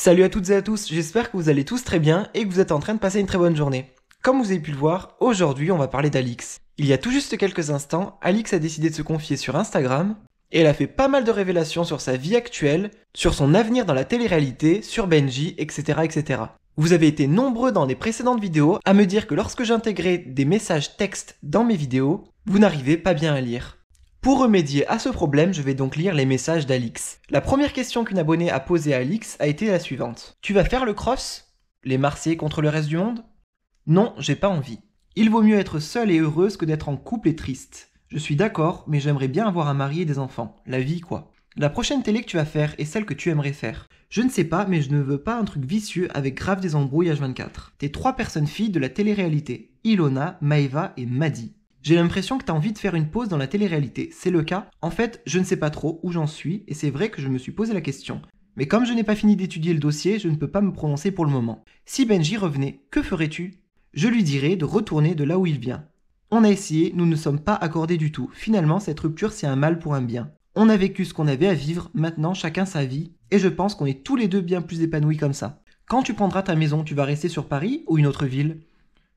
Salut à toutes et à tous, j'espère que vous allez tous très bien et que vous êtes en train de passer une très bonne journée. Comme vous avez pu le voir, aujourd'hui on va parler d'Alix. Il y a tout juste quelques instants, Alix a décidé de se confier sur Instagram et elle a fait pas mal de révélations sur sa vie actuelle, sur son avenir dans la télé-réalité, sur Benji, etc. etc. Vous avez été nombreux dans les précédentes vidéos à me dire que lorsque j'intégrais des messages textes dans mes vidéos, vous n'arrivez pas bien à lire. Pour remédier à ce problème, je vais donc lire les messages d'Alix. La première question qu'une abonnée a posée à Alix a été la suivante. Tu vas faire le cross? Les Marseillais contre le reste du monde? Non, j'ai pas envie. Il vaut mieux être seule et heureuse que d'être en couple et triste. Je suis d'accord, mais j'aimerais bien avoir un mari et des enfants. La vie, quoi. La prochaine télé que tu vas faire est celle que tu aimerais faire. Je ne sais pas, mais je ne veux pas un truc vicieux avec grave des embrouilles H24. T'es 3 personnes filles de la télé-réalité. Ilona, Maeva et Madi. J'ai l'impression que t'as envie de faire une pause dans la télé-réalité. C'est le cas? En fait, je ne sais pas trop où j'en suis, et c'est vrai que je me suis posé la question. Mais comme je n'ai pas fini d'étudier le dossier, je ne peux pas me prononcer pour le moment. Si Benji revenait, que ferais-tu? Je lui dirais de retourner de là où il vient. On a essayé, nous ne sommes pas accordés du tout. Finalement, cette rupture, c'est un mal pour un bien. On a vécu ce qu'on avait à vivre, maintenant chacun sa vie, et je pense qu'on est tous les deux bien plus épanouis comme ça. Quand tu prendras ta maison, tu vas rester sur Paris ou une autre ville?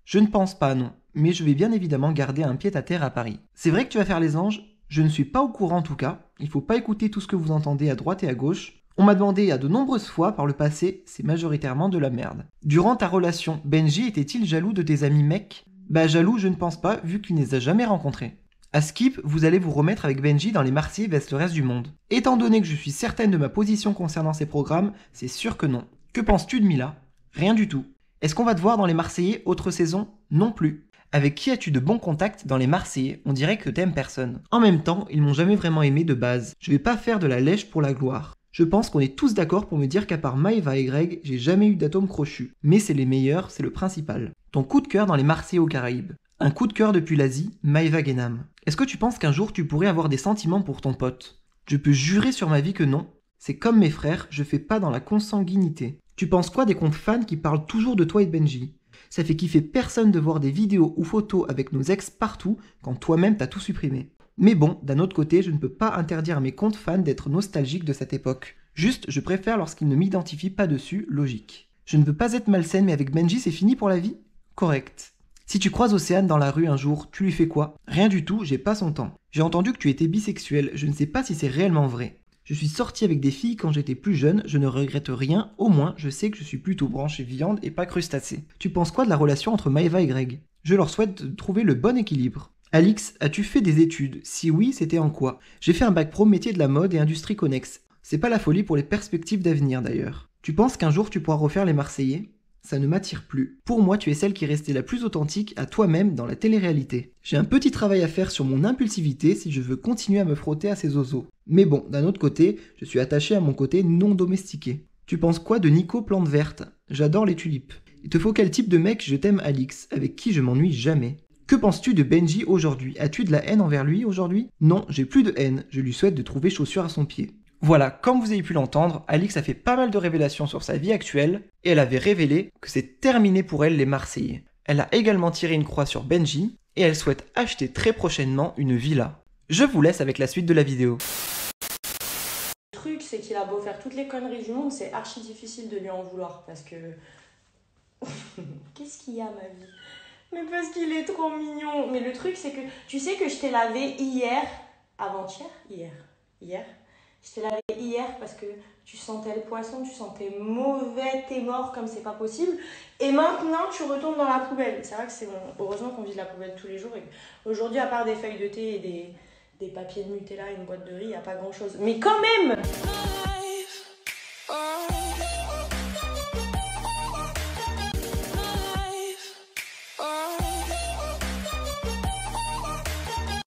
Je ne pense pas, non. Mais je vais bien évidemment garder un pied-à-terre à Paris. C'est vrai que tu vas faire les anges? Je ne suis pas au courant en tout cas. Il faut pas écouter tout ce que vous entendez à droite et à gauche. On m'a demandé à de nombreuses fois par le passé, c'est majoritairement de la merde. Durant ta relation, Benji était-il jaloux de tes amis mecs? Bah jaloux, je ne pense pas, vu qu'il ne les a jamais rencontrés. À Skip, vous allez vous remettre avec Benji dans les Marseillais vs le reste du monde. Étant donné que je suis certaine de ma position concernant ces programmes, c'est sûr que non. Que penses-tu de Mila? Rien du tout. Est-ce qu'on va te voir dans les Marseillais autre saison? Non plus. Avec qui as-tu de bons contacts dans les Marseillais? On dirait que t'aimes personne. En même temps, ils m'ont jamais vraiment aimé de base. Je vais pas faire de la lèche pour la gloire. Je pense qu'on est tous d'accord pour me dire qu'à part Maeva et Greg, j'ai jamais eu d'atome crochu. Mais c'est les meilleurs, c'est le principal. Ton coup de cœur dans les Marseillais aux Caraïbes. Un coup de cœur depuis l'Asie, Maeva Guénam. Est-ce que tu penses qu'un jour tu pourrais avoir des sentiments pour ton pote? Je peux jurer sur ma vie que non. C'est comme mes frères, je fais pas dans la consanguinité. Tu penses quoi des comptes fans qui parlent toujours de toi et de Benji? Ça fait kiffer personne de voir des vidéos ou photos avec nos ex partout quand toi-même t'as tout supprimé. Mais bon, d'un autre côté, je ne peux pas interdire à mes comptes fans d'être nostalgiques de cette époque. Juste, je préfère lorsqu'ils ne m'identifient pas dessus, logique. Je ne veux pas être malsaine, mais avec Benji, c'est fini pour la vie? Correct. Si tu croises Océane dans la rue un jour, tu lui fais quoi? Rien du tout, j'ai pas son temps. J'ai entendu que tu étais bisexuel, je ne sais pas si c'est réellement vrai. Je suis sorti avec des filles quand j'étais plus jeune, je ne regrette rien, au moins je sais que je suis plutôt branché viande et pas crustacé. Tu penses quoi de la relation entre Maeva et Greg? Je leur souhaite de trouver le bon équilibre. Alix, as-tu fait des études? Si oui, c'était en quoi? J'ai fait un bac pro métier de la mode et industrie connexe. C'est pas la folie pour les perspectives d'avenir d'ailleurs. Tu penses qu'un jour tu pourras refaire les Marseillais? Ça ne m'attire plus. Pour moi, tu es celle qui est restée la plus authentique à toi-même dans la télé-réalité. J'ai un petit travail à faire sur mon impulsivité si je veux continuer à me frotter à ces oiseaux. Mais bon, d'un autre côté, je suis attaché à mon côté non domestiqué. Tu penses quoi de Nico Plante Verte? J'adore les tulipes. Il te faut quel type de mec? Je t'aime Alix, avec qui je m'ennuie jamais. Que penses-tu de Benji aujourd'hui? As-tu de la haine envers lui aujourd'hui? Non, j'ai plus de haine. Je lui souhaite de trouver chaussure à son pied. Voilà, comme vous avez pu l'entendre, Alix a fait pas mal de révélations sur sa vie actuelle, et elle avait révélé que c'est terminé pour elle les Marseillais. Elle a également tiré une croix sur Benji, et elle souhaite acheter très prochainement une villa. Je vous laisse avec la suite de la vidéo. Le truc, c'est qu'il a beau faire toutes les conneries du monde, c'est archi difficile de lui en vouloir, parce que... Qu'est-ce qu'il y a, ma vie? Mais parce qu'il est trop mignon. Mais le truc, c'est que tu sais que je t'ai lavé hier, avant-hier, hier. Je t'ai lavé hier parce que tu sentais le poisson, tu sentais mauvais, t'es mort comme c'est pas possible. Et maintenant, tu retournes dans la poubelle. C'est vrai que c'est bon. Heureusement qu'on vide la poubelle tous les jours. Aujourd'hui, à part des feuilles de thé et des papiers de Nutella et une boîte de riz, il n'y a pas grand-chose. Mais quand même!